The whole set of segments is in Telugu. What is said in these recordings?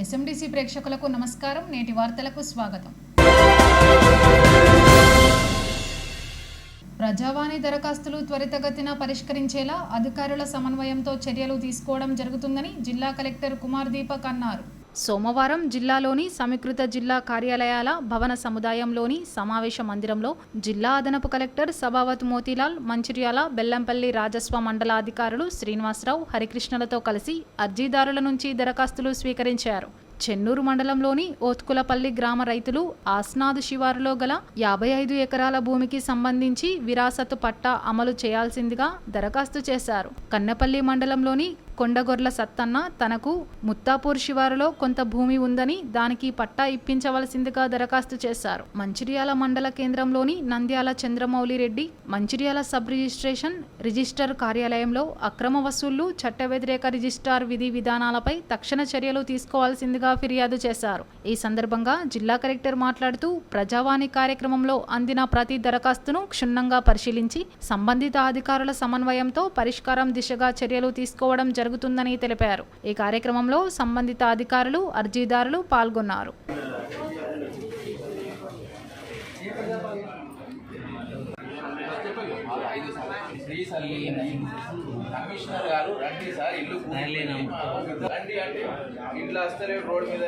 ఎస్ఎండిసి ప్రేక్షకులకు నమస్కారం. నేటి వార్తలకు స్వాగతం. ప్రజావాణి దరఖాస్తులు త్వరితగతిన పరిష్కరించేలా అధికారుల సమన్వయంతో చర్యలు తీసుకోవడం జరుగుతుందని జిల్లా కలెక్టర్ కుమార్ దీపక్ అన్నారు. సోమవారం జిల్లాలోని సమీకృత జిల్లా కార్యాలయాల భవన సముదాయంలోని సమావేశ మందిరంలో జిల్లా అదనపు కలెక్టర్ సబావత్ మోతీలాల్, మంచిర్యాల, బెల్లంపల్లి రాజస్వ మండల అధికారులు శ్రీనివాసరావు, హరికృష్ణలతో కలిసి అర్జీదారుల నుంచి దరఖాస్తులు స్వీకరించారు. చెన్నూరు మండలంలోని ఓత్కులపల్లి గ్రామ రైతులు ఆస్నాద్ శివారులో గల 55 ఎకరాల భూమికి సంబంధించి విరాసతు పట్టా అమలు చేయాల్సిందిగా దరఖాస్తు చేశారు. కన్నపల్లి మండలంలోని కొండగొర్ల సత్తన్న తనకు ముత్తాపూర్ శివారులో కొంత భూమి ఉందని దానికి పట్టా ఇప్పించవలసిందిగా దరఖాస్తు చేశారు. మంచిర్యాల మండల కేంద్రంలోని నంద్యాల చంద్రమౌళి రెడ్డి మంచిర్యాల సబ్ రిజిస్టర్ కార్యాలయంలో అక్రమ వసూళ్లు, చట్ట వ్యతిరేక రిజిస్టార్ విధి విధానాలపై తక్షణ చర్యలు తీసుకోవాల్సిందిగా ఫిర్యాదు చేశారు. ఈ సందర్భంగా జిల్లా కలెక్టర్ మాట్లాడుతూ ప్రజావాణి కార్యక్రమంలో అందిన ప్రతి దరఖాస్తును క్షుణ్ణంగా పరిశీలించి సంబంధిత అధికారుల సమన్వయంతో పరిష్కారం దిశగా చర్యలు తీసుకోవడం జరుగుతుందని తెలిపారు. ఈ కార్యక్రమంలో సంబంధిత అధికారులు, అర్జీదారులు పాల్గొన్నారు. కమిషనర్ గారు రండి సార్, ఇల్లు రండి అంటే ఇంట్లో వస్తలే, రోడ్ మీద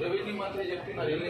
రెవెన్యూ మంత్రి చెప్తున్నారు వెళ్ళి.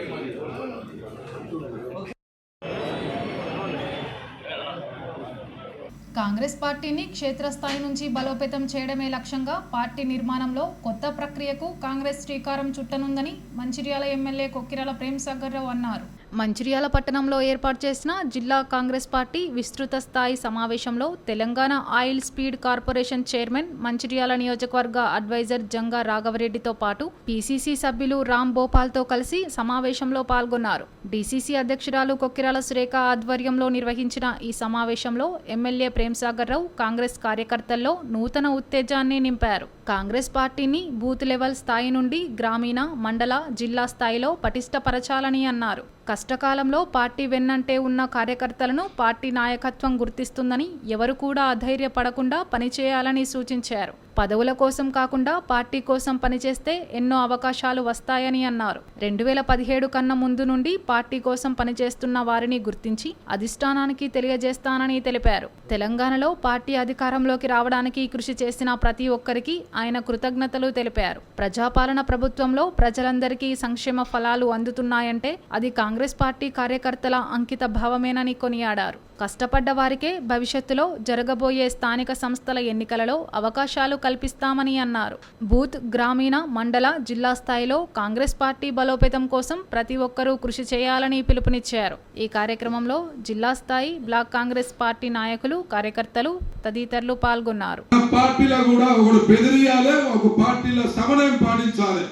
కాంగ్రెస్ పార్టీని క్షేత్రస్థాయి నుంచి బలోపేతం చేయడమే లక్ష్యంగా పార్టీ నిర్మాణంలో కొత్త ప్రక్రియకు కాంగ్రెస్ శ్రీకారం చుట్టనుందని మంచిర్యాల ఎమ్మెల్యే కొక్కిరాల ప్రేమ్సాగర్ రావు అన్నారు. మంచిర్యాల పట్టణంలో ఏర్పాటు చేసిన జిల్లా కాంగ్రెస్ పార్టీ విస్తృత స్థాయి సమావేశంలో Telangana oil speed corporation chairman, Mancherial నియోజకవర్గ అడ్వైజర్ జంగా రాఘవరెడ్డితో పాటు పీసీసీ సభ్యులు రామ్ భోపాల్తో కలిసి సమావేశంలో పాల్గొన్నారు. డీసీసీ అధ్యక్షురాలు కొక్కిరాల సురేఖ ఆధ్వర్యంలో నిర్వహించిన ఈ సమావేశంలో ఎమ్మెల్యే ప్రేమ్సాగర్ రావు కాంగ్రెస్ కార్యకర్తల్లో నూతన ఉత్తేజాన్ని నింపారు. కాంగ్రెస్ పార్టీని బూత్ లెవెల్ స్థాయి నుండి గ్రామీణ, మండల, జిల్లా స్థాయిలో పటిష్టపరచాలని అన్నారు. కష్టకాలంలో పార్టీ వెన్నంటే ఉన్న కార్యకర్తలను పార్టీ నాయకత్వం గుర్తిస్తుందని, ఎవరు కూడా అధైర్యపడకుండా పనిచేయాలని సూచించారు. పదవుల కోసం కాకుండా పార్టీ కోసం పనిచేస్తే ఎన్నో అవకాశాలు వస్తాయని అన్నారు. 2017 కన్నా ముందు నుండి పార్టీ కోసం పనిచేస్తున్న వారిని గుర్తించి అధిష్టానానికి తెలియజేస్తానని తెలిపారు. తెలంగాణలో పార్టీ అధికారంలోకి రావడానికి కృషి చేసిన ప్రతి ఒక్కరికి ఆయన కృతజ్ఞతలు తెలిపారు. ప్రజాపాలన ప్రభుత్వంలో ప్రజలందరికీ సంక్షేమ ఫలాలు అందుతున్నాయంటే అది కాంగ్రెస్ పార్టీ కార్యకర్తల అంకిత భావమేనని కొనియాడారు. కష్టపడ్డ వారికే భవిష్యత్తులో జరగబోయే స్థానిక సంస్థల ఎన్నికలలో అవకాశాలు కల్పిస్తామని అన్నారు. బూత్, గ్రామీణ, మండల, జిల్లా స్థాయిలో కాంగ్రెస్ పార్టీ బలోపేతం కోసం ప్రతి ఒక్కరూ కృషి చేయాలని పిలుపునిచ్చారు. ఈ కార్యక్రమంలో జిల్లా స్థాయి బ్లాక్ కాంగ్రెస్ పార్టీ నాయకులు, కార్యకర్తలు తదితరులు పాల్గొన్నారు. పార్టీలో కూడా ఒకడు బెదిరియాలి, ఒక పార్టీలో సమన్వయం పాటించాలి.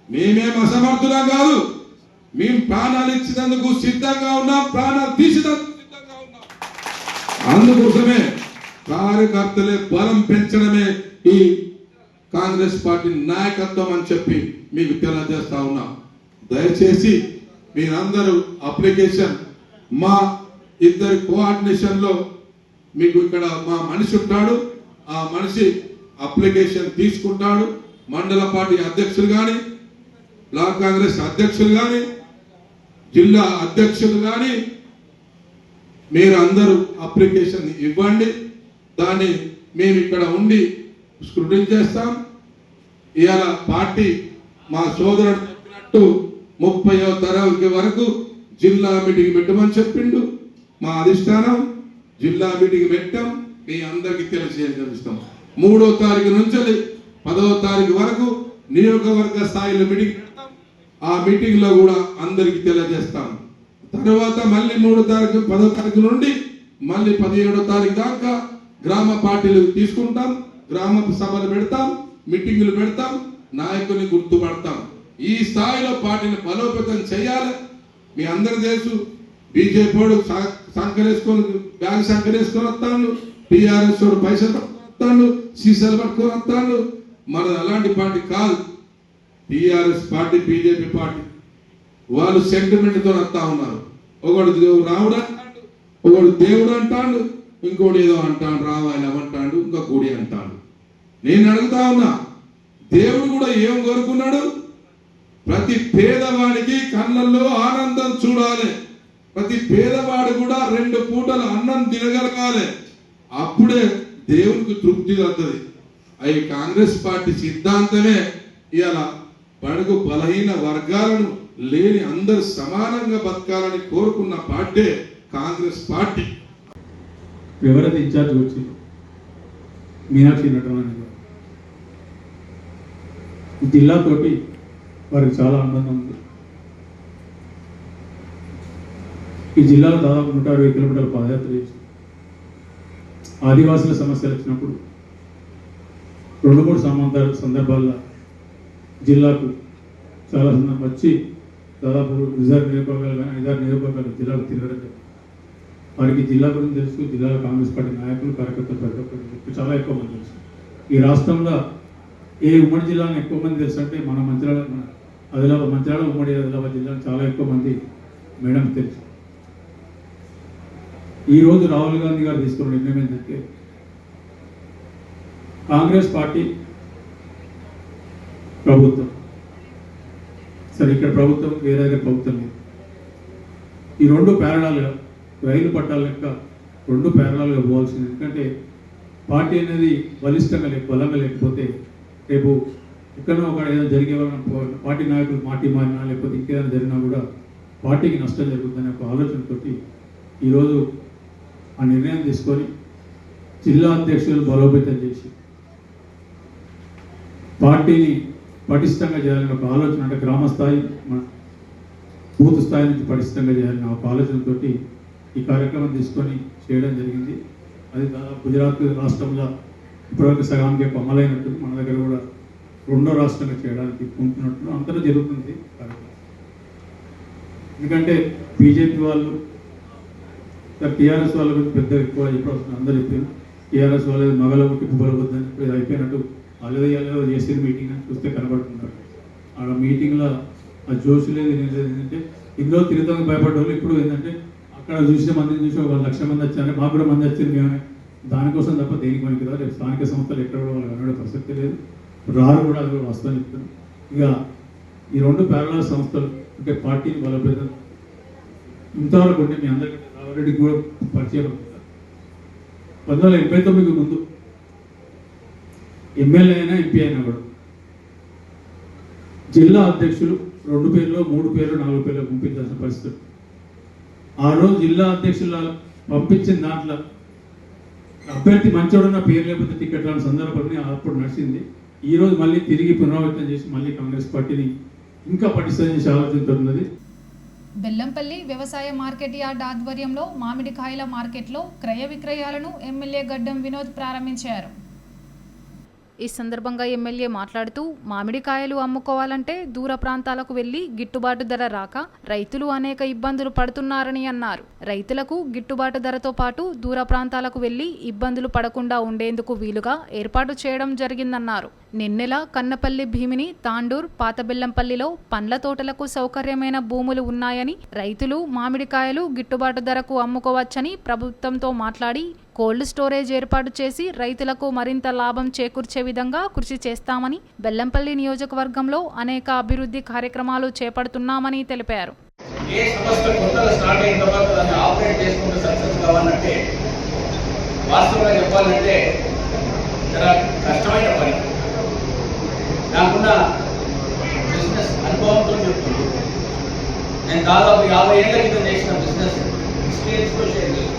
మేమేం అసమర్థులం కాదు, మేము ప్రాణాలు ఇచ్చినందుకు సిద్ధంగా ఉన్నాం, ప్రాణాలు తీసినందుకు సిద్ధంగా ఉన్నాం. అందుకోసమే కార్యకర్తలే బలం పెంచడమే ఈ కాంగ్రెస్ పార్టీ నాయకత్వం అని చెప్పి మీకు తెలియజేస్తా ఉన్నాం. దయచేసి మీరందరూ అప్లికేషన్ మా ఇద్దరి కోఆర్డినేషన్ లో మీకు ఇక్కడ మా మనిషి ఉంటాడు, ఆ మనిషి అప్లికేషన్ తీసుకుంటాడు. మండల పార్టీ అధ్యక్షులు కానీ, బ్లాక్ కాంగ్రెస్ అధ్యక్షులు కానీ, జిల్లా అధ్యక్షులు కానీ మీరు అందరూ అప్లికేషన్ ఇవ్వండి. దాన్ని మేము ఇక్కడ ఉండి స్క్రూటినీ చేస్తాం. ఇవాళ పార్టీ మా సోదరుడు చెప్పినట్టు 30వ తరగతి వరకు జిల్లా మీటింగ్ పెట్టమని చెప్పిండు. మా అధిష్టానం జిల్లా మీటింగ్ పెట్టాం, మీ అందరికీ తెలియజేస్తాం. 3వ తారీఖు నుంచి 10వ తారీఖు వరకు నియోజకవర్గ స్థాయిలో మీటింగ్ పెడతాం. ఆ మీటింగ్ లో కూడా అందరికి తెలియజేస్తాం. తర్వాత మళ్ళీ 3వ తారీఖు 10వ తారీఖు నుండి మళ్ళీ 17వ తారీఖు దాకా గ్రామ పార్టీలు తీసుకుంటాం, గ్రామ సభలు పెడతాం, మీటింగులు పెడతాం, నాయకుల్ని గుర్తుపడతాం. ఈ స్థాయిలో పార్టీని బలోపేతం చేయాలి. మీ అందరి తెలుసు, బీజేపీ వాడు సంకరేసుకొని బ్యాగ్ సంకరేసుకొని వస్తాను, టీఆర్ఎస్ వాడు పైసలు పట్టుకొని వస్తాను, సీసాలు పట్టుకొని వస్తాను. మన అలాంటి పార్టీ కాదు. టీఆర్ఎస్ పార్టీ, బీజేపీ పార్టీ వాళ్ళు సెంటిమెంట్తో వస్తా ఉన్నారు. ఒకడు రావుడు అంటాడు, ఒకడు దేవుడు అంటాడు, ఇంకోటి ఏదో అంటాడు, రావాలి అవంటాడు, ఇంకా గుడి అంటాడు. నేను అడుగుతా ఉన్నా, దేవుడు కూడా ఏం కోరుకున్నాడు? ప్రతి పేదవాడికి కళ్ళల్లో ఆనందం చూడాలి, ప్రతి పేదవాడు కూడా 2 పూటలు అన్నం తినగలగాలి. అప్పుడే దేవునికి తృప్తి వస్తుంది. అవి కాంగ్రెస్ పార్టీ సిద్ధాంతమే. ఇలా బడుగు బలహీన వర్గాలను లేని అందరూ సమానంగా బతకాలని కోరుకున్న పార్టీ కాంగ్రెస్ పార్టీ. ఎవరైతే ఇన్ఛార్జ్ వచ్చి మీనాక్షి నటరాజన్ గారు, ఈ జిల్లాతోటి వారికి చాలా అనుబంధం ఉంది. ఈ జిల్లాలో దాదాపు 160 కిలోమీటర్ల పాదయాత్ర చేసి ఆదివాసుల సమస్యలు వచ్చినప్పుడు 2-3 సందర్భాల్లో జిల్లాకు చాలా వచ్చి దాదాపు రిజర్వ్ నియోజకవర్గాలు కానీ 5-6 నియోజకవర్గాలు జిల్లాకు తిరగడం జరిగింది. వారికి జిల్లా గురించి తెలుసు, జిల్లాలో కాంగ్రెస్ పార్టీ నాయకులు కార్యకర్తలు ప్రతి ఒక్కరు చాలా ఎక్కువ మంది తెలుసు. ఈ రాష్ట్రంలో ఏ ఉమ్మడి జిల్లాను ఎక్కువ మంది తెలుసు అంటే మన మంచిర్యాల, మన ఆదిలాబాద్, మంచిర్యాల ఉమ్మడి ఆదిలాబాద్ జిల్లాలో చాలా ఎక్కువ మంది మేడం తెలుసు. ఈరోజు రాహుల్ గాంధీ గారు తీసుకున్న నిర్ణయం ఏంటంటే కాంగ్రెస్ పార్టీ ప్రభుత్వం, సరే ఇక్కడ ప్రభుత్వం వేరే దగ్గర ప్రభుత్వం లేదు, ఈ 2 ప్యారలాల్గా రైలు పట్టాల లెక్క 2 ప్యారలాల్గా పోవాల్సింది. ఎందుకంటే పార్టీ అనేది బలిష్టంగా బలంగా లేకపోతే రేపు ఎక్కడో ఒక ఏదైనా జరిగే పార్టీ నాయకులు మారినా లేకపోతే ఇంకేదైనా జరిగినా కూడా పార్టీకి నష్టం జరుగుతుందనే ఒక ఆలోచనతోటి ఈరోజు ఆ నిర్ణయం తీసుకొని జిల్లా అధ్యక్షులు బలోపేతం చేసి పార్టీని పటిష్టంగా చేయాలని ఒక ఆలోచన, అంటే గ్రామ స్థాయి బూత్ స్థాయి నుంచి పటిష్టంగా చేయాలని ఒక ఆలోచనతో ఈ కార్యక్రమం తీసుకొని చేయడం జరిగింది. అది దాదాపు గుజరాత్ రాష్ట్రంలో ఇప్పటివరకు సగానికి అమలైనట్టు, మన దగ్గర కూడా 2వ రాష్ట్రంగా చేయడానికి పొందుతున్నట్టు అంతటా జరుగుతుంది కార్యక్రమం. ఎందుకంటే బీజేపీ వాళ్ళు టీఆర్ఎస్ వాళ్ళ గురించి పెద్ద ఎక్కువ ఇప్పుడు అందరూ చెప్పారు. టీఆర్ఎస్ వాళ్ళు మగల ఒకటి పువ్వులవద్దని ఇది అయిపోయినట్టు వాళ్ళు చేసిన మీటింగ్ అని చూస్తే కనబడుతున్నారు. ఆ మీటింగ్లో ఆ జోష్ లేదు, ఏం లేదు. ఏంటంటే ఇందులో తిరుగుతానికి భయపడ్డ వాళ్ళు ఇప్పుడు ఏంటంటే అక్కడ చూసిన మందిని చూసి 1,00,000 మంది వచ్చారు, మాకు కూడా మంది వచ్చింది, మేము దానికోసం తప్ప దేనికి మనకి కదా. రేపు స్థానిక సంస్థలు ఎక్కడ కూడా వాళ్ళు కనబడే ప్రసక్తి లేదు, రారు కూడా, అది కూడా వాస్తవం చెప్తాను. ఇక ఈ 2 ప్యారలల్ సంస్థలు అంటే పార్టీని బలోపేతం ఇంతవరకు ఉంటే మీ అందరికీ ఆల్రెడీ కూడా పరిచయం అవుతుంది. 1989 ముందు ఎమ్మెల్యే అయినా ఎంపీ అయినా కూడా జిల్లా అధ్యక్షులు 2 పేర్లు 3 పేర్లు 4 పేర్లు పంపించాల్సిన పరిస్థితి. ఆ రోజు జిల్లా అధ్యక్షుల పంపించిన దాంట్లో అభ్యర్థి మంచోడున్న పేరు లేకపోతే టికెట్ రాని సందర్భాన్ని అప్పుడు నడిచింది. ఈరోజు మళ్ళీ తిరిగి పునరావృతం చేసి మళ్ళీ కాంగ్రెస్ పార్టీని ఇంకా పటిష్టం చేసే ఆలోచనతో ఉన్నది. బెల్లంపల్లి వ్యవసాయ మార్కెట్ యార్డ్ ఆధ్వర్యంలో మామిడికాయల మార్కెట్లో క్రయ విక్రయాలను ఎమ్మెల్యే గడ్డం వినోద్ ప్రారంభించారు. ఈ సందర్భంగా ఎమ్మెల్యే మాట్లాడుతూ మామిడికాయలు అమ్ముకోవాలంటే దూర ప్రాంతాలకు వెళ్లి గిట్టుబాటు ధర రాక రైతులు అనేక ఇబ్బందులు పడుతున్నారని అన్నారు. రైతులకు గిట్టుబాటు ధరతో పాటు దూర ప్రాంతాలకు వెళ్లి ఇబ్బందులు పడకుండా ఉండేందుకు వీలుగా ఏర్పాటు చేయడం జరిగిందన్నారు. నిన్నెల కన్నపల్లి భీమిని తాండూర్ పాతబెల్లంపల్లిలో పండ్ల తోటలకు సౌకర్యమైన భూములు ఉన్నాయని రైతులు మామిడికాయలు గిట్టుబాటు ధరకు అమ్ముకోవచ్చని ప్రభుత్వంతో మాట్లాడి కోల్డ్ స్టోరేజ్ ఏర్పాటు చేసి రైతులకు మరింత లాభం చేకూర్చే విధంగా కృషి చేస్తామని, బెల్లంపల్లి నియోజకవర్గంలో అనేక అభివృద్ధి కార్యక్రమాలు చేపడుతున్నామని తెలిపారు. ఏ సంస్థ కొత్తగా స్టార్ట్ అయిన తర్వాత దాన్ని ఆపరేట్ చేసుకుంటూ సక్సెస్ కావాలంటే వాస్తవంగా చెప్పాలంటే చాలా కష్టమైన పని. నాకున్న బిజినెస్ అనుభవంతో చెప్తుంది. నేను దాదాపు 50 ఏళ్ల క్రితం చేసిన బిజినెస్ ఎక్స్పీరియన్స్తో షేర్ చేస్తాను.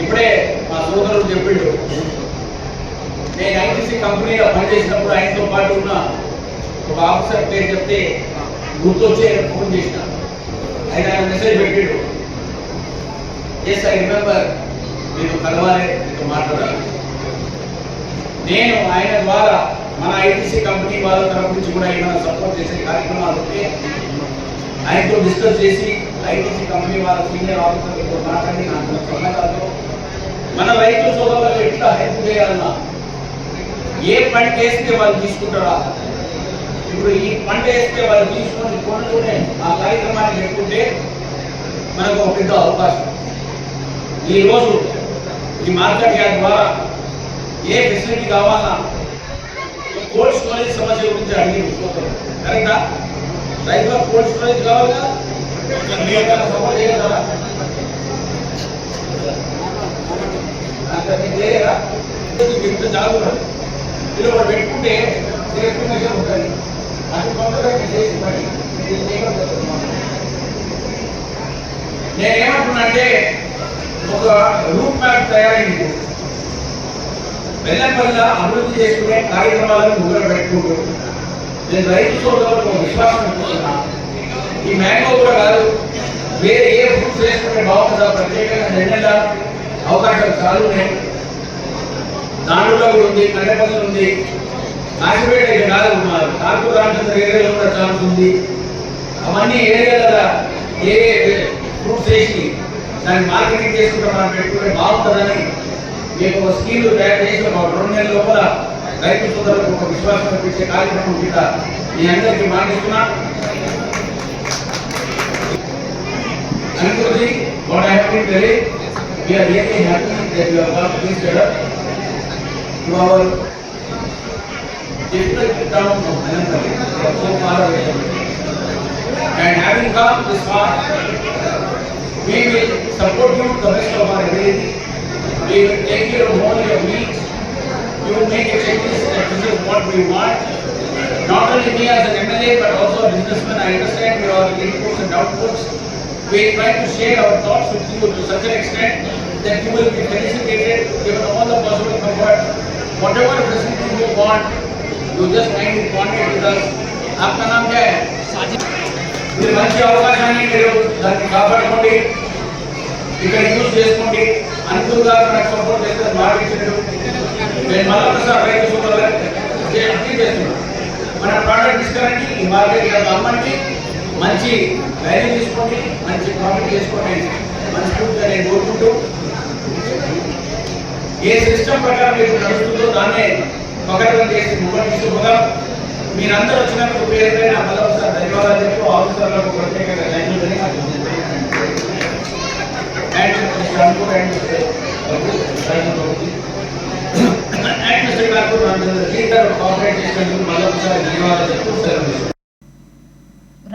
ఇప్పుడే మా సోదరుడు చెప్పిండు, నేను ఐటీసీ కంపెనీలో పనిచేసినప్పుడు ఆయనతో పాటు ఉన్న ఒక ఆఫీసర్ పేరు చెప్తే గుర్తొచ్చి ఆయన ఫోన్ చేసిన, ఆయన మెసేజ్ పెట్టాడు, ఎస్ ఐ రిమెంబర్, మీరు కలవాలి, మీతో మాట్లాడాలి. నేను ఆయన ద్వారా మన ఐటీసీ కంపెనీ వాళ్ళ తరఫు నుంచి కూడా ఏమైనా సపోర్ట్ చేసే కార్యక్రమాలు ఉంటే ఆయనతో డిస్కస్ చేసి ఐటీసీ కంపెనీ వాళ్ళ సీనియర్ ఆఫీసర్లతో మాట్లాడి నాకు సలహాలతో మన రైతు సోదరులకు ఎట్లా హెల్ప్ చేయాలన్నా, ఏ పంట వేస్తే వాళ్ళు తీసుకుంటారా, ఇప్పుడు ఈ పంట వేస్తే వాళ్ళు తీసుకొని కొనుక్కునే ఆ కార్యక్రమాన్ని పెట్టుకుంటే మనకు ఒక పెద్ద అవకాశం. ఈరోజు ఈ మార్కెట్ యార్డ్ ద్వారా ఏ ఫెసిలిటీ కావాలన్నా కోల్డ్ స్టోరేజ్ సమస్య గురించి అడిగి కరెక్టా? రైతులకు కోల్డ్ స్టోరేజ్ కావాలి కదా, సపోర్ట్ చేయగలరా? ఇంత జాగ్రత్త మీరు ఒకటి పెట్టుకుంటే సేఫ్టీ ఉంటుంది. అది తొందరగా చేసి పని నేనేమంటున్నా అంటే ఒక రూట్ మ్యాప్ తయారైంది. మెల్లమెల్ల అభివృద్ధి చేసుకునే కార్యక్రమాలను ముందుగా పెట్టుకుంటూ నేను రైతు సోదరులకు విశ్వాసం ఇస్తున్నా. ఈ మ్యాంగో కూడా కాదు, వేరే ఏ ఫ్రూట్స్ వేసుకుంటే బాగుంటుందా, ప్రత్యేకంగా నెల అవకాశాలు చాలా ఉన్నాయి. దాంట్లో కూడా ఉంది, కన్నెపల్లి ఉంది, కాశీపేట కాదు, కాకూరు రామచంద్ర ఏరియాలో కూడా ఛాన్స్ ఉంది. అవన్నీ ఏరియాల ఏ ఫ్రూట్స్ వేసి దాన్ని మార్కెటింగ్ చేసుకుంటే మనం పెట్టుకుంటే బాగుంటుందని మీకు ఒక స్కీమ్లు తయారు చేసి ఒక 2 నెలల లోపల రైతు సోదరులకు ఒక విశ్వాసం ఇచ్చే కార్యక్రమం కింద మీ అందరికీ మాటిస్తున్నా. Ankurji, what I have been telling, we are really happy that you have got this letter to our district town of Anantapur, so far away. And having come this far, we will support you to the best of our ability. We will take care of all your needs. You will make a checklist that this is what we want. Not only me as an MLA, but also a businessman. I understand your inputs and outputs. We try to share our thoughts with you to such an extent that you will be felicitated, given all the possible comfort. Whatever facility you want, you just kindly contact with us. आपका नाम क्या है? साजिद. ఇది మంచి అవకాశాన్ని మీరు దాన్ని కాపాడుకోండి, ఇక్కడ యూజ్ చేసుకోండి. అనుకూలంగా నాకు సపోర్ట్ చేస్తే మాట్లాడు. నేను మళ్ళొకసారి రైతు సోదరులకు అప్పీల్ చేస్తున్నాను, మన ప్రోడక్ట్ తీసుకురండి, ఈ మార్కెట్ అమ్మండి, మంచి వాల్యూ తీసుకోండి, మంచి ప్రాఫిట్ చేసుకోండి. మనస్ఫూర్తిగా నేను కోరుకుంటూ ఏ సిస్టమ్ ప్రకారం మీకు నడుస్తుందో దాన్నే పకడ్బందీ చేసి ముందుకు తీసుకుపోదాం. మీరందరూ వచ్చినందుకు పేరుపైన మళ్ళొకసారి ధన్యవాదాలు చెప్తూ ఆఫీసర్లకు ప్రత్యేకంగా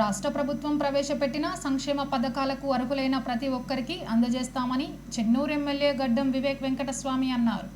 రాష్ట్ర ప్రభుత్వం ప్రవేశపెట్టిన సంక్షేమ పథకాలకు అర్హులైన ప్రతి ఒక్కరికి అందజేస్తామని చెన్నూరు ఎమ్మెల్యే గడ్డం వివేక్ వెంకటస్వామి అన్నారు.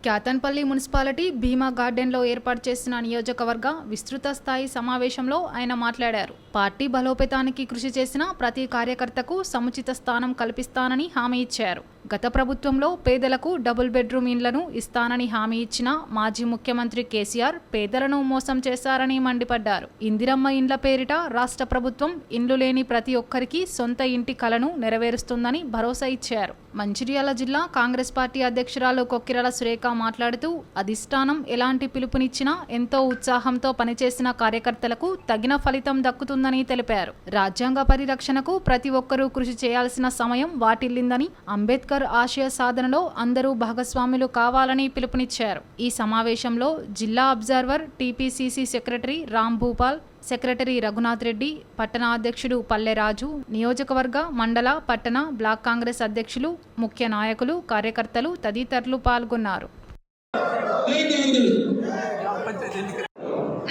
క్యాతన్పల్లి మున్సిపాలిటీ భీమా గార్డెన్లో ఏర్పాటు చేసిన నియోజకవర్గ విస్తృత స్థాయి సమావేశంలో ఆయన మాట్లాడారు. పార్టీ బలోపేతానికి కృషి చేసిన ప్రతి కార్యకర్తకు సముచిత స్థానం కల్పిస్తానని హామీ ఇచ్చారు. గత ప్రభుత్వంలో పేదలకు డబుల్ బెడ్రూమ్ ఇండ్లను ఇస్తానని హామీ ఇచ్చిన మాజీ ముఖ్యమంత్రి కేసీఆర్ పేదలను మోసం చేశారని మండిపడ్డారు. ఇందిరమ్మ ఇండ్ల పేరిట రాష్ట్ర ప్రభుత్వం ఇండ్లు లేని ప్రతి ఒక్కరికి సొంత ఇంటి కలను నెరవేరుస్తుందని భరోసా ఇచ్చారు. మంచిర్యాల జిల్లా కాంగ్రెస్ పార్టీ అధ్యక్షురాలు కొక్కిరాల సురేఖ మాట్లాడుతూ అధిష్టానం ఎలాంటి పిలుపునిచ్చినా ఎంతో ఉత్సాహంతో పనిచేసిన కార్యకర్తలకు తగిన ఫలితం దక్కుతుందని తెలిపారు. రాజ్యాంగ పరిరక్షణకు ప్రతి ఒక్కరూ కృషి చేయాల్సిన సమయం వాటిల్లిందని, అంబేద్కర్ ఆశయ సాధనలో అందరూ భాగస్వాములు కావాలని పిలుపునిచ్చారు. ఈ సమావేశంలో జిల్లా observer TPCC secretary Ram Bhupal, secretary Raghunath Reddy, పట్టణ అధ్యక్షుడు పల్లెరాజు, నియోజకవర్గ, మండల, పట్టణ, బ్లాక్ కాంగ్రెస్ అధ్యక్షులు, ముఖ్య నాయకులు, కార్యకర్తలు తదితరులు పాల్గొన్నారు.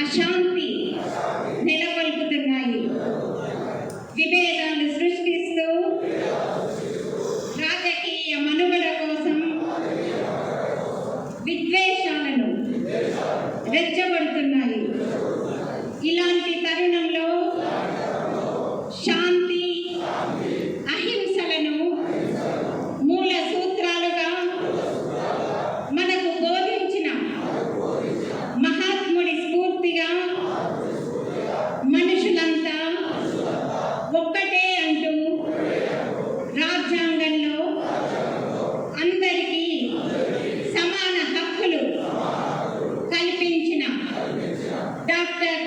అశాంతి నెలకొల్పుతున్నాయి, విభేదాలు సృష్టిస్తూ రాజకీయ మనుగడ కోసం విద్వేషాలను రెచ్చగొడుతున్నాయి. ఇలాంటి తరుణంలో శాంతి, అహింసలను మూల సూత్రాలుగా మనకు బోధించిన మహాత్ముడి స్ఫూర్తిగా మనుషులంతా ఒక్కటే అంటూ రాజ్యాంగంలో అందరికీ సమాన హక్కులు కల్పించిన డాక్టర్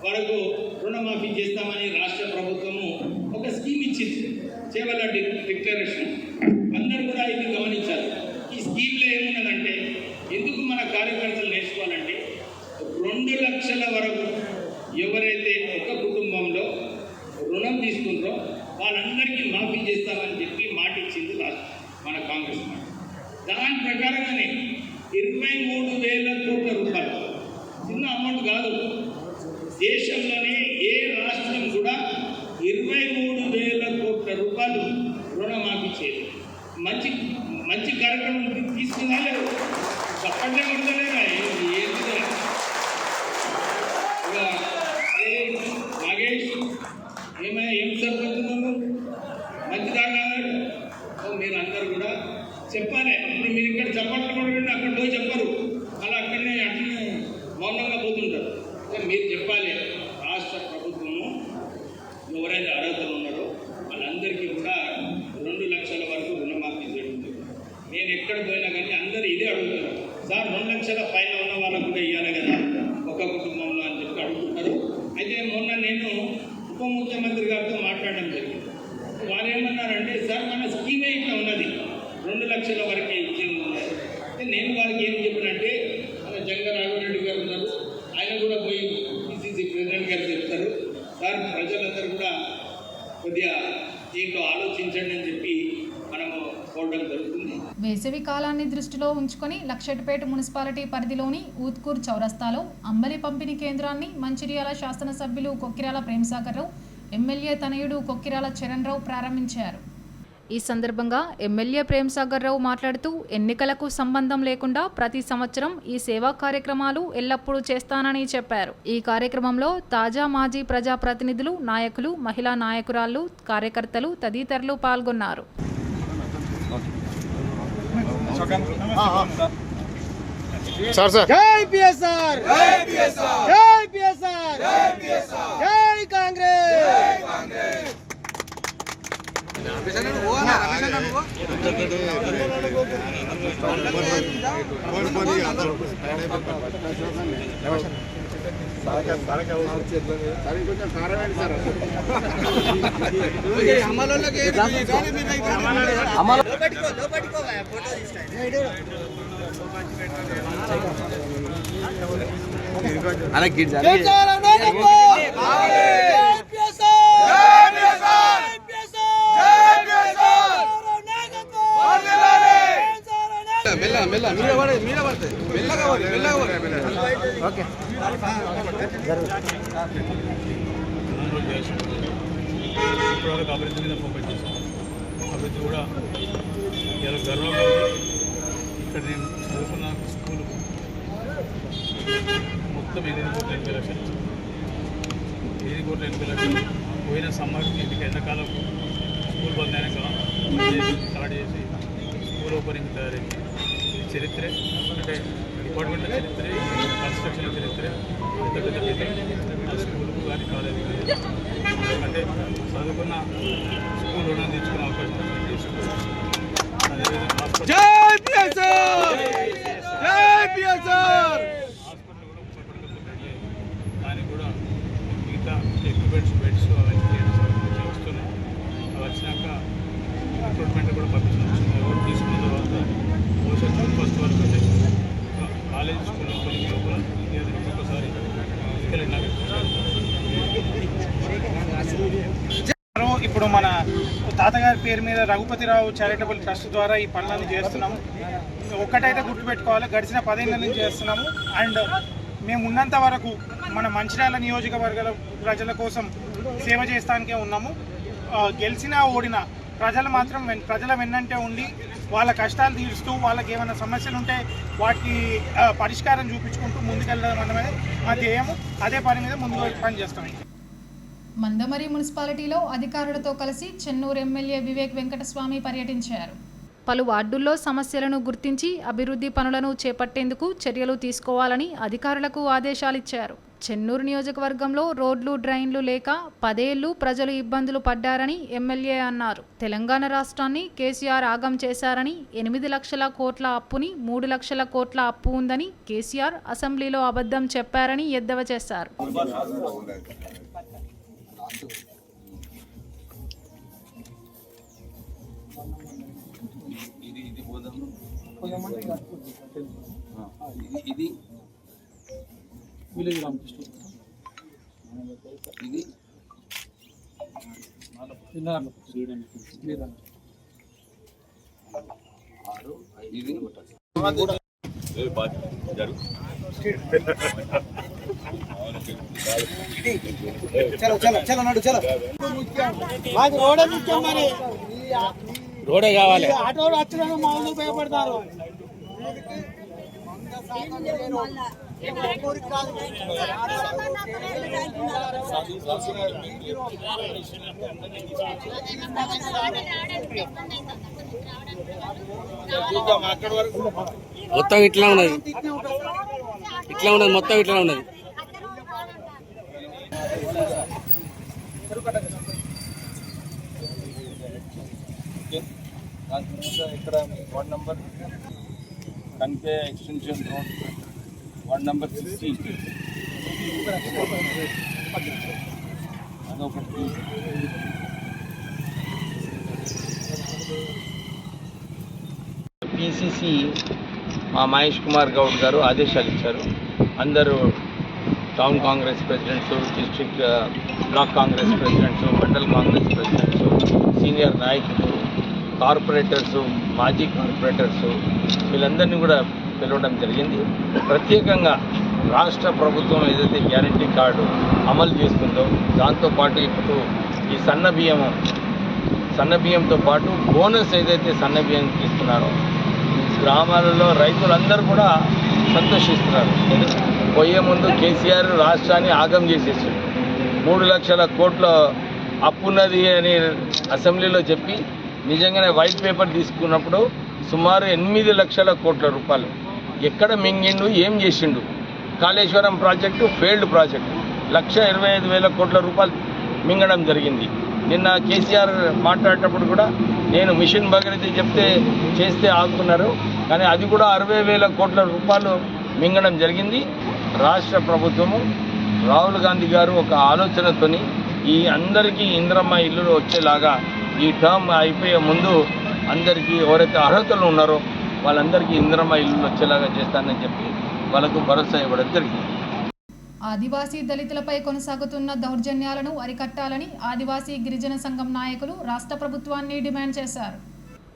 వరకు రుణమాఫీ చేస్తామని రాష్ట్ర ప్రభుత్వము ఒక స్కీమ్ ఇచ్చింది. చేవల డిక్లరేషన్ అందరూ కూడా ఇది గమనించాలి. ఈ స్కీమ్లో ఏమున్నదంటే ఎందుకు మన కార్యకర్తలు నేర్చుకోవాలంటే 2 లక్షల వరకు ఎవరైతే ఒక కుటుంబంలో రుణం తీసుకుంటారో వాళ్ళందరికీ మాఫీ చేస్తామని చెప్పి మాట ఇచ్చింది మన కాంగ్రెస్ మాట. దాని ప్రకారంగానే 23,000 కోట్ల రూపాయలు చిన్న అమౌంట్ కాదు. దేశంలోనే ఏ రాష్ట్రం కూడా 23,000 కోట్ల రూపాయలు రుణమాఫీ చేయలేదు. మంచి కార్యక్రమం తీసుకున్నా లేదు, తప్పట్లే కొడతలేదా ఏంటిదా నాగేష్ ఏం సరిపోతున్నాము మంచిదాకా మీరు అందరూ కూడా చెప్పాలి. ఇప్పుడు మీరు ఇక్కడ చెప్పట్లు కూడా అక్కడ పోయి చెప్పరు, అలా అట్లనే మౌనంగా పోతుంటారు. మీరు చెప్పాలి. రాష్ట్ర ప్రభుత్వము ఎవరైతే అర్హతలు ఉన్నారో వాళ్ళందరికీ కూడా 2 లక్షల వరకు రుణమాఫీ జరుగుతుంది. నేను ఎక్కడ పోయినా కానీ అందరూ ఇదే అడుగుతున్నారు, సార్ 2 లక్షల పైన ఉన్న వాళ్ళకు కూడా ఇవ్వాలి కదా ఒక కుటుంబంలో అని చెప్పి అడుగుతున్నారు. అయితే మొన్న నేను ఉప ముఖ్యమంత్రి గారితో మాట్లాడడం జరిగింది. వారు ఏమన్నారంటే, సార్ మన స్కీమే ఇట్లా ఉన్నది, 2 లక్షల వరకే ఇచ్చేది ఉన్నారు. అయితే నేను వారికి ఏం చెప్పినంటే, మన జంగరాఘవరెడ్డి గారు ఉన్నారు, ఆయన కూడా పోయి పిసిసి ప్రెసిడెంట్ గారు చెప్తారు, సార్ ప్రజలందరూ కూడా కొద్దిగా దీంట్లో ఆలోచించండి అని చెప్పి మనము కోరడం జరుగుతుంది. వేసవి కాలాన్ని దృష్టిలో ఉంచుకొని లక్షెట్పేట మున్సిపాలిటీ పరిధిలోని ఊత్కూర్ చౌరస్తాలో అంబలి పంపిణీ కేంద్రాన్ని మంచిర్యాల శాసనసభ్యులు కొక్కిరాల ప్రేమ్సాగర్రావు, ఎమ్మెల్యే తనయుడు కొక్కిరాల చరణ్రావు ప్రారంభించారు. ఈ సందర్భంగా ఎమ్మెల్యే ప్రేమ్సాగర్రావు మాట్లాడుతూ, ఎన్నికలకు సంబంధం లేకుండా ప్రతి సంవత్సరం ఈ సేవా కార్యక్రమాలు ఎల్లప్పుడూ చేస్తానని చెప్పారు. ఈ కార్యక్రమంలో తాజా మాజీ ప్రజాప్రతినిధులు, నాయకులు, మహిళా నాయకురాళ్లు, కార్యకర్తలు తదితరులు పాల్గొన్నారు. జై బిఎస్ఆర్, జై బిఎస్ఆర్, జై బిఎస్ఆర్, జై బిఎస్ఆర్, జై కాంగ్రెస్, జై కాంగ్రెస్. అలా గిడ్జ ఓకే ఇప్పటివరకు అభివృద్ధి మీద ఫోకస్ చేస్తాం. అభివృద్ధి కూడా ఇలా గర్వంగా ఇక్కడ నేను చదువుకున్న స్కూల్ మొత్తం 8,80,00,000 8,80,00,000 పోయిన సమ్మర్కి ఇంటికి ఎండాకాలం స్కూల్ బంద్ అయినాక స్టార్ట్ చేసి స్కూల్ ఓపెనింగ్ తయారైంది. ఇది చరిత్రే, అంటే డిపార్ట్మెంట్ చరిత్రే, కన్స్ట్రక్షన్ చరిత్రే, పెద్ద పెద్ద బిల్డింగ్ స్కూల్కు కానీ కాలేజీ కానీ, అంటే చదువుకున్న స్కూల్ రుణం తెచ్చుకునే అవకాశం తీసుకున్నాం. అదేవిధంగా హాస్పిటల్ కూడా దానికి కూడా మిగతా ఎక్విప్మెంట్స్, బెడ్స్ అవన్నీ వస్తున్నాయి. అవి వచ్చినాక రిక్రూట్మెంట్ కూడా పంపించాం. ఎవరు తీసుకున్న తర్వాత బహుశా జూన్ 1 వరకు కాలేజ్ స్కూల్ ఓపెనింగ్ లోపల ఇంకొకసారి ఇప్పుడు మన తాతగారి పేరు మీద రఘుపతిరావు చారిటబుల్ ట్రస్ట్ ద్వారా ఈ పనులను చేస్తున్నాము. ఒక్కటైతే గుర్తుపెట్టుకోవాలి, గడిచిన 10 ఏళ్ళ నుంచి చేస్తున్నాము. అండ్ మేము ఉన్నంత వరకు మన మంచిర్యాల నియోజకవర్గాల ప్రజల కోసం సేవ చేస్తానికే ఉన్నాము. గెలిచినా ఓడినా ప్రజలు మాత్రం ప్రజల వెన్నంటే ఉండి వాళ్ళ కష్టాలు తీరుస్తూ, వాళ్ళకి ఏమైనా సమస్యలు ఉంటే వాటికి పరిష్కారం చూపించుకుంటూ ముందుకెళ్ళడం అన్నది మా ధ్యేయము. అదే పని మీద ముందుకు పని చేస్తాం. మందమరి మున్సిపాలిటీలో అధికారులతో కలిసి చెన్నూరు ఎమ్మెల్యే వివేక్ వెంకటస్వామి పర్యటించారు. పలు వార్డుల్లో సమస్యలను గుర్తించి అభివృద్ధి పనులను చేపట్టేందుకు చర్యలు తీసుకోవాలని అధికారులకు ఆదేశాలిచ్చారు. చెన్నూరు నియోజకవర్గంలో రోడ్లు డ్రైన్లు లేక 10 ఏళ్లు ప్రజలు ఇబ్బందులు పడ్డారని ఎమ్మెల్యే అన్నారు. తెలంగాణ రాష్ట్రాన్ని కేసీఆర్ ఆగం చేశారని 8 లక్షల కోట్ల అప్పుని 3 లక్షల కోట్ల అప్పు ఉందని కేసీఆర్ అసెంబ్లీలో అబద్ధం చెప్పారని ఎద్దేవా చేశారు. ఇది విలేజ్ రామకృష్ణ ఇది రోడే కావాలి. ఆటోలు వచ్చిన మా ఊళ్ళో ఉపయోగపడతారు. మొత్తం ఇట్లా ఉన్నది, మొత్తం ఇట్లా ఉన్నది. ఇక్కడ 1 నంబర్ కన్కే ఎక్స్టెన్షన్ రోడ్ 1 నంబర్ 16 అదొకటి. పిసిసి మా మహేష్ కుమార్ గౌడ్ గారు ఆదేశాలు ఇచ్చారు. అందరూ town Congress presidents, district block Congress presidents, mandal Congress presidents, senior నాయకులు, కార్పొరేటర్సు, మాజీ కార్పొరేటర్సు వీళ్ళందరినీ కూడా పిలవడం జరిగింది. ప్రత్యేకంగా రాష్ట్ర ప్రభుత్వం ఏదైతే గ్యారంటీ కార్డు అమలు చేస్తుందో దాంతోపాటు ఇప్పుడు ఈ సన్నబియ్యంతో పాటు బోనస్ ఏదైతే సన్నబియ్యం ఇస్తున్నారో గ్రామాలలో రైతులందరూ కూడా సంతోషిస్తున్నారు. పోయే ముందు కేసీఆర్ రాష్ట్రాన్ని ఆగం చేసేసి 3 లక్షల కోట్ల అప్పున్నది అని అసెంబ్లీలో చెప్పి నిజంగానే వైట్ పేపర్ తీసుకున్నప్పుడు సుమారు 8 లక్షల కోట్ల రూపాయలు ఎక్కడ మింగిండు, ఏం చేసిండు? కాళేశ్వరం ప్రాజెక్టు ఫెయిల్డ్ ప్రాజెక్టు 1,25,000 కోట్ల రూపాయలు మింగడం జరిగింది. నిన్న కేసీఆర్ మాట్లాడేటప్పుడు కూడా నేను మిషన్ భగీరథ చేస్తే ఆగుతున్నారు, కానీ అది కూడా 60,000 కోట్ల రూపాయలు మింగడం జరిగింది. రాష్ట్ర ప్రభుత్వము రాహుల్ గాంధీ గారు ఒక ఆలోచనతోని ఈ అందరికీ ఇందిరమ్మ ఇల్లులు వచ్చేలాగా ఈ టర్మ్ అయిపోయే ముందు అందరికీ ఎవరైతే అర్హతలు ఉన్నారో వాళ్ళందరికీ ఇందిరమ్మ ఇల్లులు వచ్చేలాగా చేస్తానని చెప్పి వాళ్ళకు భరోసా ఇవ్వడం జరిగింది. ఆదివాసీ దళితులపై కొనసాగుతున్న దౌర్జన్యాలను అరికట్టాలని ఆదివాసీ గిరిజన సంఘం నాయకులు రాష్ట్ర ప్రభుత్వాన్ని డిమాండ్ చేశారు.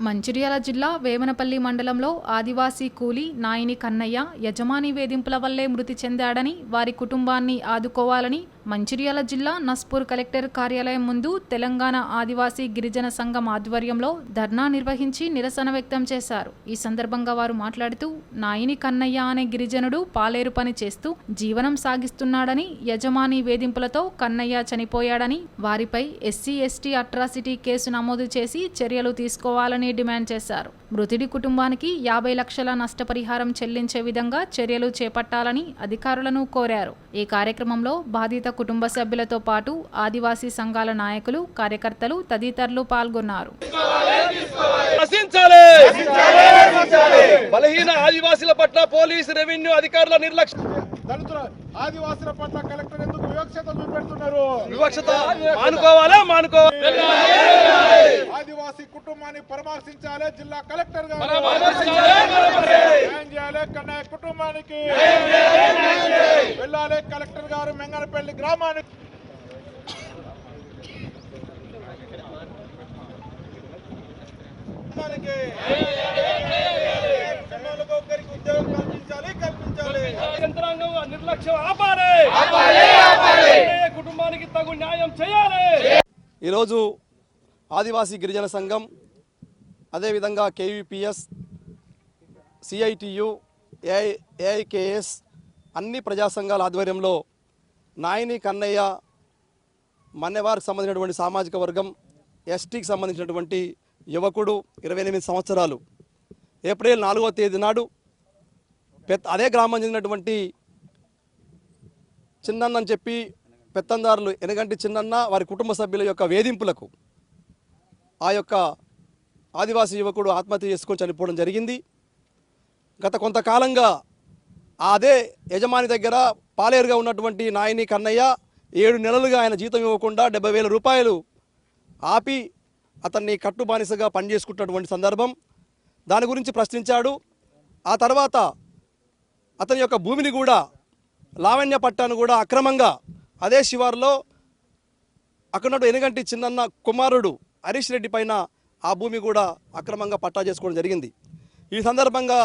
మంచిర్యాల జిల్లా వేమనపల్లి మండలంలో ఆదివాసీ కూలీ నాయిని కన్నయ్య యజమాని వేధింపుల వల్లే మృతి చెందాడని, వారి కుటుంబాన్ని ఆదుకోవాలని మంచిర్యాల జిల్లా నస్పూర్ కలెక్టర్ కార్యాలయం ముందు తెలంగాణ ఆదివాసీ గిరిజన సంఘం ఆధ్వర్యంలో ధర్నా నిర్వహించి నిరసన వ్యక్తం చేశారు. ఈ సందర్భంగా వారు మాట్లాడుతూ, నాయిని కన్నయ్య అనే గిరిజనుడు పాలేరు పని చేస్తూ జీవనం సాగిస్తున్నాడని, యజమాని వేధింపులతో కన్నయ్య చనిపోయాడని, వారిపై SC/ST అట్రాసిటీ కేసు నమోదు చేసి చర్యలు తీసుకోవాలని డిమాండ్ చేశారు. మృతుడి కుటుంబానికి 50 లక్షల నష్టపరిహారం చెల్లించే విధంగా చర్యలు చేపట్టాలని అధికారులను కోరారు. ఈ కార్యక్రమంలో బాధిత కుటుంబ సభ్యులతో పాటు ఆదివాసీ సంఘాల నాయకులు, కార్యకర్తలు తదితరులు పాల్గొన్నారు. బలహీన ఆదివాసుల పట్ల పోలీసు, రెవెన్యూ అధికారుల నిర్లక్ష్యం. దళితుల ఆదివాసుల పట్ల కలెక్టర్ ఎందుకు వివక్షత చూపెడుతున్నారు? వివక్షత మానుకోవాలి. ఆదివాసీ కుటుంబాన్ని పరామర్శించాలి జిల్లా కలెక్టర్ గారు. న్యాయం చేయాలి కన్నయ్య కుటుంబానికి. వెళ్ళాలి కలెక్టర్ గారు మెంగనపల్లి గ్రామానికి. ఉద్యోగం కల్పించాలి. యంత్రాంగం నిర్లక్ష్యం ఆపాలి. కుటుంబానికి తగు న్యాయం చేయాలి. ఈరోజు ఆదివాసీ గిరిజన సంఘం, అదేవిధంగా KVPS, CITU, AIKS అన్ని ప్రజా సంఘాల ఆధ్వర్యంలో నాయిని కన్నయ్య మన్నెవారికి సంబంధించినటువంటి సామాజిక వర్గం, STకి సంబంధించినటువంటి యువకుడు 28 సంవత్సరాలు ఏప్రిల్ 4వ తేదీ నాడు అదే గ్రామం చెందినటువంటి చిన్నన్నని చెప్పి పెత్తందారులు ఎనగంటి చిన్నన్న వారి కుటుంబ సభ్యుల యొక్క వేధింపులకు ఆ యొక్క ఆదివాసీ యువకుడు ఆత్మహత్య చేసుకొని చనిపోవడం జరిగింది. గత కొంతకాలంగా అదే యజమాని దగ్గర పాలేరుగా ఉన్నటువంటి నాయని కన్నయ్య 7 నెలలుగా ఆయన జీతం ఇవ్వకుండా 70,000 రూపాయలు ఆపి అతన్ని కట్టుబానిసగా పనిచేసుకుంటున్నటువంటి సందర్భం. దాని గురించి ప్రశ్నించాడు. ఆ తర్వాత అతని యొక్క భూమిని కూడా లావణ్య పట్టాను కూడా అక్రమంగా అదే శివారులో అక్కడ ఎనగంటి చిన్నన్న కుమారుడు హరీష్ రెడ్డి పైన ఆ భూమి కూడా అక్రమంగా పట్టా చేసుకోవడం జరిగింది. ఈ సందర్భంగా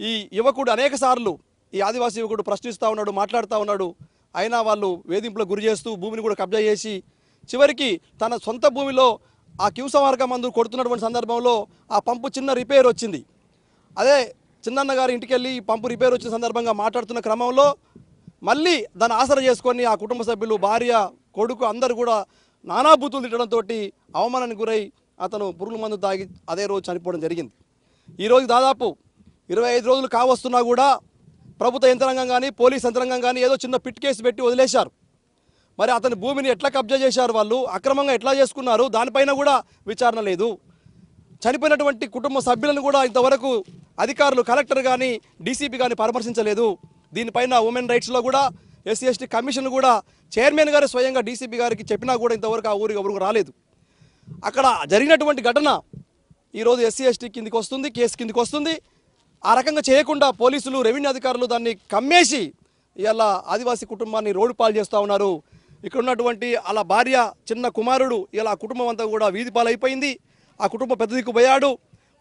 ఈ యువకుడు అనేక సార్లు ఈ ఆదివాసీ యువకుడు ప్రశ్నిస్తూ ఉన్నాడు, మాట్లాడుతూ ఉన్నాడు. అయినా వాళ్ళు వేధింపులకు గురి చేస్తూ భూమిని కూడా కబ్జా చేసి చివరికి తన సొంత భూమిలో ఆ క్యూసమార్గ మందు కొడుతున్నటువంటి సందర్భంలో ఆ పంపు చిన్న రిపేర్ వచ్చింది. అదే చిన్నన్న గారి ఇంటికి వెళ్ళి పంపు రిపేర్ వచ్చిన సందర్భంగా మాట్లాడుతున్న క్రమంలో మళ్ళీ దాన్ని ఆసరా చేసుకొని ఆ కుటుంబ సభ్యులు, భార్య, కొడుకు అందరూ కూడా నానా బూతులు తిట్టడంతో అవమానానికి గురై అతను పురుగుల మందు తాగి అదే రోజు చనిపోవడం జరిగింది. ఈరోజు దాదాపు 25 రోజులు కావస్తున్నా కూడా ప్రభుత్వ యంత్రాంగం కానీ పోలీస్ యంత్రాంగం కానీ ఏదో చిన్న పిట్ కేసు పెట్టి వదిలేశారు. మరి అతని భూమిని ఎట్లా కబ్జా చేశారు, వాళ్ళు అక్రమంగా ఎట్లా చేసుకున్నారు, దానిపైన కూడా విచారణ లేదు. చనిపోయినటువంటి కుటుంబ సభ్యులను కూడా ఇంతవరకు అధికారులు, కలెక్టర్ కానీ డీసీపీ కానీ పరామర్శించలేదు. దీనిపైన ఉమెన్ రైట్స్లో కూడా SC/ST కమిషన్ కూడా చైర్మన్ గారు స్వయంగా డీసీపీ గారికి చెప్పినా కూడా ఇంతవరకు ఆ ఊరికి ఎవరికి రాలేదు. అక్కడ జరిగినటువంటి ఘటన ఈరోజు SC/ST కిందికి వస్తుంది, కేసు కిందికి వస్తుంది. ఆ రకంగా చేయకుండా పోలీసులు, రెవెన్యూ అధికారులు దాన్ని కమ్మేసి ఇలా ఆదివాసీ కుటుంబాన్ని రోడ్డు పాలు చేస్తూ ఉన్నారు. ఇక్కడ ఉన్నటువంటి అలా భార్య, చిన్న కుమారుడు ఇలా కుటుంబం అంతా కూడా వీధి పాలైపోయింది. ఆ కుటుంబం పెద్ద దిక్కు పోయాడు,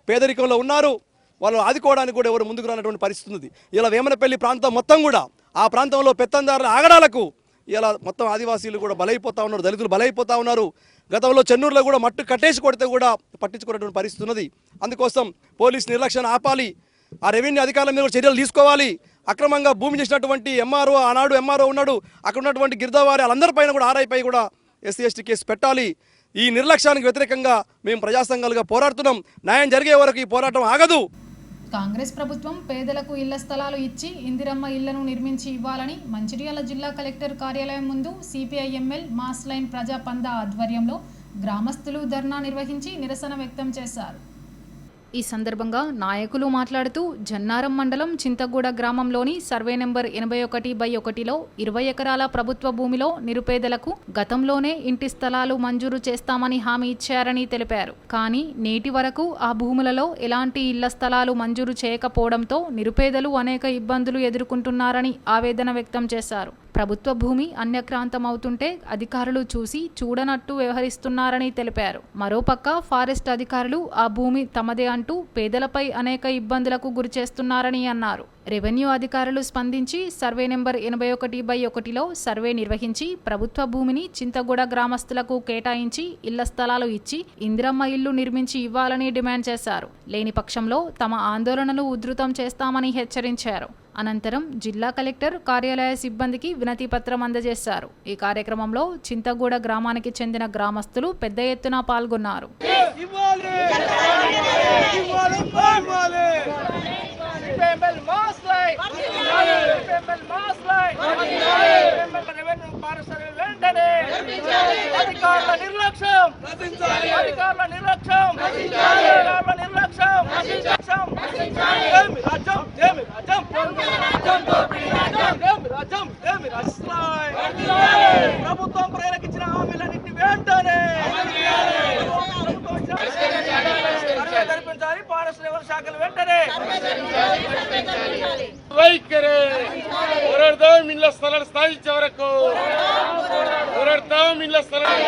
పేదరికంలో ఉన్నారు. వాళ్ళు ఆదుకోవడానికి కూడా ఎవరు ముందుకు రానటువంటి పరిస్థితి ఉంది. ఇలా వేమనపల్లి ప్రాంతం మొత్తం కూడా ఆ ప్రాంతంలో పెత్తందారుల ఆగడాలకు ఇలా మొత్తం ఆదివాసీలు కూడా బలైపోతూ ఉన్నారు, దళితులు బలైపోతూ ఉన్నారు. గతంలో చెన్నూరులో కూడా మట్టు కట్టేసి కొడితే కూడా పట్టించుకునేటువంటి పరిస్థితి ఉన్నది. అందుకోసం పోలీస్ నిర్లక్ష్యాన్ని ఆపాలి, ఆ రెవెన్యూ అధికారుల మీద చర్యలు తీసుకోవాలి. అక్రమంగా భూమి చేసినటువంటి ఎంఆర్ఓ, ఆనాడు ఎంఆర్ఓ ఉన్నాడు, అక్కడ ఉన్నటువంటి గిరిదావారి వాళ్ళందరిపైన కూడా ఆర్ఐపై కూడా SC/ST కేసు పెట్టాలి. ఈ నిర్లక్ష్యానికి వ్యతిరేకంగా మేము ప్రజా సంఘాలుగా పోరాడుతున్నాం. న్యాయం జరిగే వరకు ఈ పోరాటం ఆగదు. కాంగ్రెస్ ప్రభుత్వం పేదలకు ఇళ్ల స్థలాలు ఇచ్చి ఇందిరమ్మ ఇళ్లను నిర్మించి ఇవ్వాలని మంచిర్యాల జిల్లా కలెక్టర్ కార్యాలయం ముందు CPI-ML మాస్ లైన్ ప్రజా పందా ఆధ్వర్యంలో గ్రామస్తులు ధర్నా నిర్వహించి నిరసన వ్యక్తం చేశారు. ఈ సందర్భంగా నాయకులు మాట్లాడుతూ జన్నారం మండలం చింతగూడ గ్రామంలోని సర్వే నెంబర్ 81/1లో 20 ఎకరాల ప్రభుత్వ భూమిలో నిరుపేదలకు గతంలోనే ఇంటి స్థలాలు మంజూరు చేస్తామని హామీ ఇచ్చారని తెలిపారు. కానీ నేటి వరకు ఆ భూములలో ఎలాంటి ఇళ్ల స్థలాలు మంజూరు చేయకపోవడంతో నిరుపేదలు అనేక ఇబ్బందులు ఎదుర్కొంటున్నారని ఆవేదన వ్యక్తం చేశారు. ప్రభుత్వ భూమి అన్యక్రాంతమవుతుంటే అధికారులు చూసి చూడనట్టు వ్యవహరిస్తున్నారని తెలిపారు. మరోపక్క ఫారెస్ట్ అధికారులు ఆ భూమి తమదే అంటూ పేదలపై అనేక ఇబ్బందులకు గురిచేస్తున్నారని అన్నారు. రెవెన్యూ అధికారులు స్పందించి సర్వే నెంబర్ 81/1లో సర్వే నిర్వహించి ప్రభుత్వ భూమిని చింతగూడ గ్రామస్తులకు కేటాయించి ఇళ్ల స్థలాలు ఇచ్చి ఇందిరమ్మ ఇళ్లు నిర్మించి ఇవ్వాలని డిమాండ్ చేశారు. లేని పక్షంలో తమ ఆందోళనలు ఉధృతం చేస్తామని హెచ్చరించారు. అనంతరం జిల్లా కలెక్టర్ కార్యాలయ సిబ్బందికి వినతి పత్రం అందజేశారు. ఈ కార్యక్రమంలో చింతగూడ గ్రామానికి చెందిన గ్రామస్తులు పెద్ద ఎత్తున పాల్గొన్నారు. ప్రభుత్వం ప్రేరేపించిన హామీలన్నింటినీ వెంటనే కల్పించాలి. ఫారెస్ట్ రెవెన్యూ శాఖలు వెంటనే వైఖరి పోరాడదాం. ఇళ్ల స్థలాలు స్థాయించే వరకు పోరాడతాం. ఇళ్ల స్థలాలు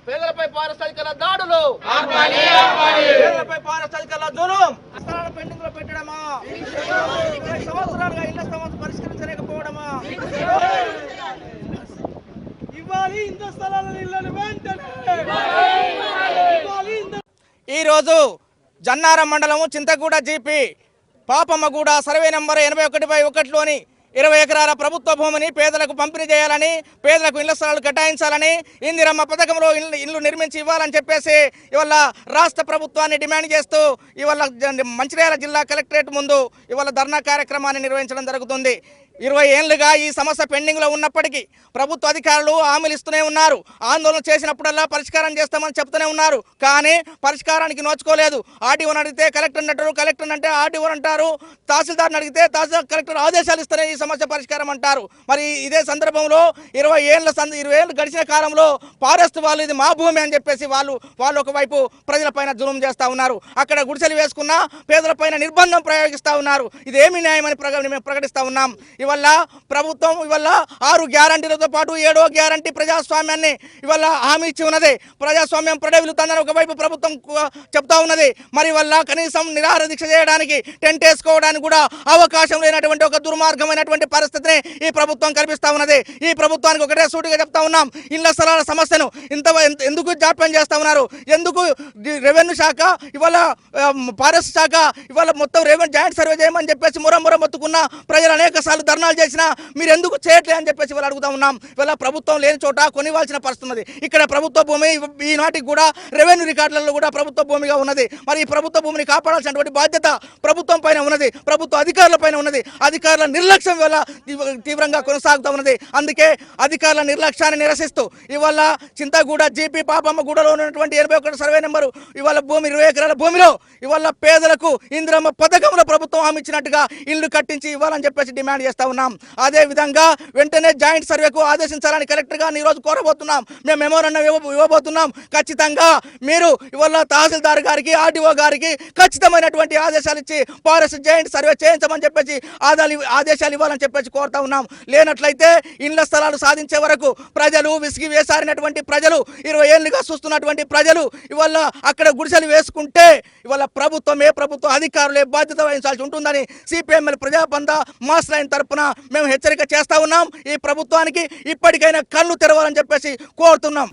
పేదలపై ఫారెస్ట్ అధికారుల దాడులు, పేదలపై ఫారెస్ట్ అధికారుల జులుం, స్థలాల పెండింగ్ లో పెట్టడమా, సంవత్సరాలుగా ఇళ్ల సమస్య పరిష్కరించలేకపోవడమా, ఇవ్వాలి ఇంత స్థలాలను ఇళ్లను వెంటనే. ఈరోజు జన్నారం మండలము చింతగూడ జీపీ పాపమ్మగూడ సర్వే నెంబర్ 81/1లోని 20 ఎకరాల ప్రభుత్వ భూమిని పేదలకు పంపిణీ చేయాలని, పేదలకు ఇళ్ల స్థలాలు కేటాయించాలని, ఇందిరమ్మ పథకంలో ఇల్లు నిర్మించి ఇవ్వాలని చెప్పేసి ఇవాళ రాష్ట్ర ప్రభుత్వాన్ని డిమాండ్ చేస్తూ ఇవాళ మంచిర్యాల జిల్లా కలెక్టరేట్ ముందు ఇవాళ ధర్నా కార్యక్రమాన్ని నిర్వహించడం జరుగుతుంది. 20 ఏళ్లుగా ఈ సమస్య పెండింగ్లో ఉన్నప్పటికీ ప్రభుత్వ అధికారులు హామీలు ఇస్తూనే ఉన్నారు. ఆందోళన చేసినప్పుడల్లా పరిష్కారం చేస్తామని చెప్తూనే ఉన్నారు. కానీ పరిష్కారానికి నోచుకోలేదు. ఆర్డీఓని అడిగితే కలెక్టర్ అంటారు, కలెక్టర్ అంటే ఆర్డీఓ అంటారు, తహసీల్దార్ని అడిగితే తహసీల్దార్ కలెక్టర్ ఆదేశాలు ఇస్తేనే ఈ సమస్య పరిష్కారం అంటారు. మరి ఇదే సందర్భంలో 20 ఏళ్ళు గడిచిన కాలంలో ఫారెస్ట్ వాళ్ళు ఇది మా భూమి అని చెప్పేసి వాళ్ళు ఒకవైపు ప్రజలపైన జులుం చేస్తూ ఉన్నారు. అక్కడ గుడిసెలు వేసుకున్న పేదలపైన నిర్బంధం ప్రయోగిస్తూ ఉన్నారు. ఇదేమి న్యాయమని మేము ప్రకటిస్తూ ఉన్నాం. ఇవల్ల ప్రభుత్వం 6 గ్యారంటీలతో పాటు 7వ గ్యారంటీ ప్రజాస్వామ్యాన్ని హామీ ఇచ్చి ఉన్నది. ప్రజాస్వామ్యం ప్రడవిలుతుందని ఒకవైపు ప్రభుత్వం చెప్తా ఉన్నది. మరి కనీసం నిరాహార దీక్ష చేయడానికి, టెంట్ వేసుకోవడానికి కూడా అవకాశం లేనటువంటి ఒక దుర్మార్గమైనటువంటి పరిస్థితిని ఈ ప్రభుత్వం కల్పిస్తా ఉన్నది. ఈ ప్రభుత్వానికి ఒకటే సూటిగా చెప్తా ఉన్నాం, ఇళ్ల స్థలాల సమస్యను ఎందుకు జాప్యం చేస్తా ఉన్నారు? ఎందుకు రెవెన్యూ శాఖ ఫారెస్ట్ శాఖ మొత్తం రెవెన్యూ జాయింట్ సర్వే చేయమని చెప్పేసి మురముర మొత్తుకున్న ప్రజలు అనేక సార్లు ధర్నాలు చేసినా మీరు ఎందుకు చేయట్లే అని చెప్పేసి అడుగుతా ఉన్నాం. ప్రభుత్వం లేని చోట కొనివాల్సిన పరిస్థితి ఉన్నది. ఇక్కడ ప్రభుత్వ భూమి ఈనాటికి కూడా రెవెన్యూ రికార్డులలో కూడా ప్రభుత్వ భూమిగా ఉన్నది. మరి ఈ ప్రభుత్వ భూమిని కాపాడాల్సినటువంటి బాధ్యత ప్రభుత్వం పైన ఉన్నది, ప్రభుత్వ అధికారుల పైన ఉన్నది. అధికారుల నిర్లక్ష్యం తీవ్రంగా కొనసాగుతూ ఉన్నది. అందుకే అధికారుల నిర్లక్ష్యాన్ని నిరసిస్తూ చింతగూడ జీపీ పాపమ్మగూడలో ఉన్నటువంటి 81 సర్వే నెంబరు భూమి 20 ఎకరాల భూమిలో పేదలకు ఇందిరమ్మ పథకంలో ప్రభుత్వం హామీ ఇచ్చినట్టుగా ఇల్లు కట్టించి ఇవ్వాలని చెప్పేసి డిమాండ్ చేస్తా ఉన్నాం. అదే విధంగా వెంటనే జాయింట్ సర్వేకు ఆదేశించాలని కలెక్టర్ గారిని ఈరోజు కోరబోతున్నాం. మేము మెమోరాండం ఇవ్వబోతున్నాం. ఖచ్చితంగా మీరు తహసీల్దార్ గారికి, ఆర్డీఓ గారికి ఖచ్చితమైనటువంటి ఆదేశాలు ఇచ్చి ఫారెస్ట్ జాయింట్ సర్వే చేయించమని చెప్పేసి ఆదేశాలు ఇవ్వాలని చెప్పేసి కోరుతా ఉన్నాం. లేనట్లయితే ఇళ్ల స్థలాలు సాధించే వరకు ప్రజలు విసిగి వేసారినటువంటి ప్రజలు 20 ఏళ్లుగా చూస్తున్నటువంటి ప్రజలు అక్కడ గుడిసెలు వేసుకుంటే ప్రభుత్వ అధికారులే బాధ్యత వహించాల్సి ఉంటుందని సిపిఎంఎల్ ప్రజాబంధ మాస్ లైన్ తరపున మేము హెచ్చరిక చేస్తా ఉన్నాం. ఈ ప్రభుత్వానికి ఇప్పటికైనా కళ్ళు తెరవాలని చెప్పేసి కోరుతున్నాం.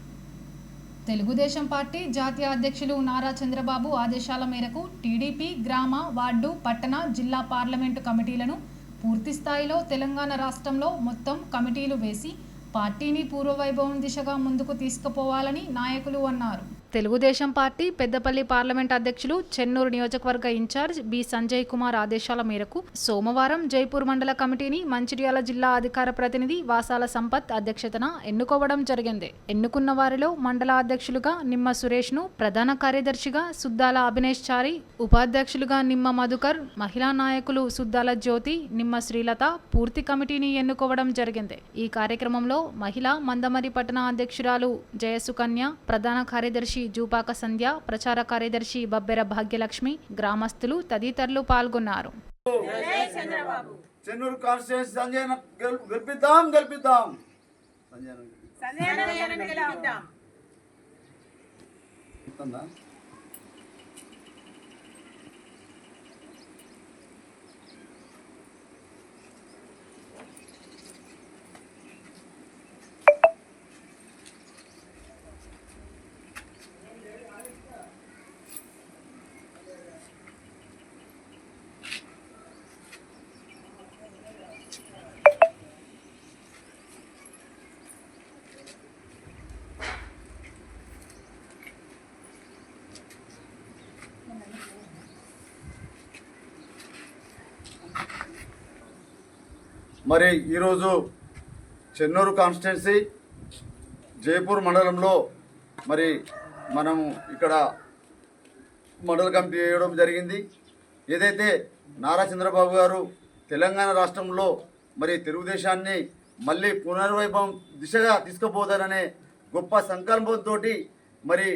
తెలుగుదేశం పార్టీ జాతీయ అధ్యక్షులు నారా చంద్రబాబు ఆదేశాల మేరకు టీడీపీ గ్రామ, వార్డు, పట్టణ, జిల్లా పార్లమెంటు కమిటీలను పూర్తి స్థాయిలో తెలంగాణ రాష్ట్రంలో మొత్తం కమిటీలు వేసి పార్టీని పూర్వవైభవం దిశగా ముందుకు తీసుకుపోవాలని నాయకులు అన్నారు. తెలుగుదేశం పార్టీ పెద్దపల్లి పార్లమెంట్ అధ్యక్షులు చెన్నూరు నియోజకవర్గ ఇన్ఛార్జ్ బి సంజయ్ కుమార్ ఆదేశాల మేరకు సోమవారం జైపూర్ మండల కమిటీని మంచిర్యాల జిల్లా అధికార ప్రతినిధి వాసాల సంపత్ అధ్యక్షతన ఎన్నుకోవడం జరిగింది. ఎన్నుకున్న వారిలో మండల అధ్యక్షులుగా నిమ్మ సురేష్ను, ప్రధాన కార్యదర్శిగా సుద్దాల అభినేష్ చారి, ఉపాధ్యక్షులుగా నిమ్మ మధుకర్, మహిళా నాయకులు సుద్దాల జ్యోతి, నిమ్మ శ్రీలత పూర్తి కమిటీని ఎన్నుకోవడం జరిగింది. ఈ కార్యక్రమంలో మహిళా మందమరి పట్టణ అధ్యక్షురాలు జయసుకన్య, ప్రధాన కార్యదర్శి జూపాక సంధ్య, ప్రచార కార్యదర్శి బబ్బెర భాగ్యలక్ష్మి, గ్రామస్తులు తదితరులు పాల్గొన్నారు. చెన్నూరు కాన్స్టిట్యూన్సీ సంజయ్ గెలిపిద్దాం. మరి ఈరోజు చెన్నూరు కాన్స్టిట్యున్సీ జైపూర్ మండలంలో మరి మనము ఇక్కడ మండల కమిటీ వేయడం జరిగింది. ఏదైతే నారా చంద్రబాబు గారు తెలంగాణ రాష్ట్రంలో మరి తెలుగుదేశాన్ని మళ్ళీ పునర్వైభవం దిశగా తీసుకుపోతారనే గొప్ప సంకల్పంతో మరి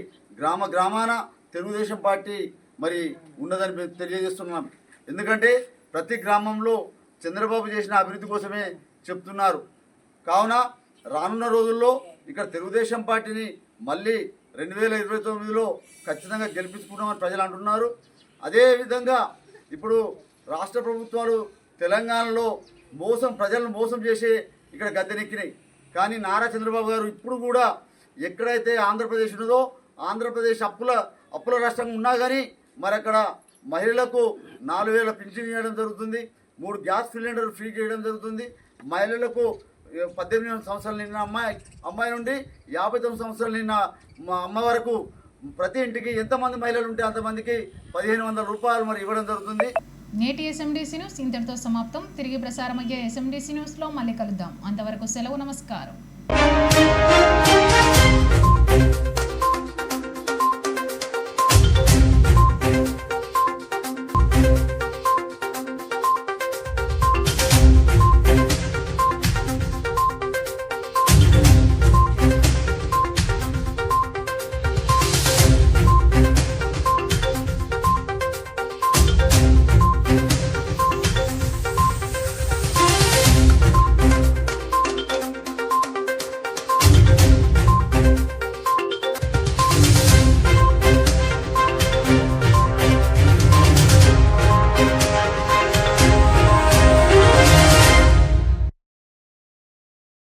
గ్రామాన తెలుగుదేశం పార్టీ మరి ఉన్నదని తెలియజేస్తున్నాం. ఎందుకంటే ప్రతి గ్రామంలో చంద్రబాబు చేసిన అభివృద్ధి కోసమే చెప్తున్నారు. కావున రానున్న రోజుల్లో ఇక్కడ తెలుగుదేశం పార్టీని మళ్ళీ 2029లో ఖచ్చితంగా గెలిపించుకుంటామని ప్రజలు అంటున్నారు. అదేవిధంగా ఇప్పుడు రాష్ట్ర ప్రభుత్వాలు తెలంగాణలో ప్రజలను మోసం చేసే ఇక్కడ గద్దెనెక్కినాయి. కానీ నారా చంద్రబాబు గారు ఇప్పుడు కూడా ఎక్కడైతే ఆంధ్రప్రదేశ్ ఉన్నదో ఆంధ్రప్రదేశ్ అప్పుల రాష్ట్రంగా ఉన్నా కానీ మరి అక్కడ మహిళలకు 4000 పింఛన్ ఇవ్వడం జరుగుతుంది, 3 గ్యాస్ సిలిండర్ ఫ్రీ చేయడం జరుగుతుంది. మహిళలకు 18 సంవత్సరాలు నిన్న అమ్మాయి నుండి 59 సంవత్సరాలు నిన్న అమ్మ వరకు ప్రతి ఇంటికి ఎంతమంది మహిళలు ఉంటే అంతమందికి 1500 రూపాయలు మరి ఇవ్వడం జరుగుతుంది. నేటి ఎస్ఎండిసి న్యూస్ ఇంతటితో సమాప్తం. తిరిగి ప్రసారమయ్యే ఎస్ఎండిసి న్యూస్లో మళ్ళీ కలుద్దాం. అంతవరకు సెలవు. నమస్కారం.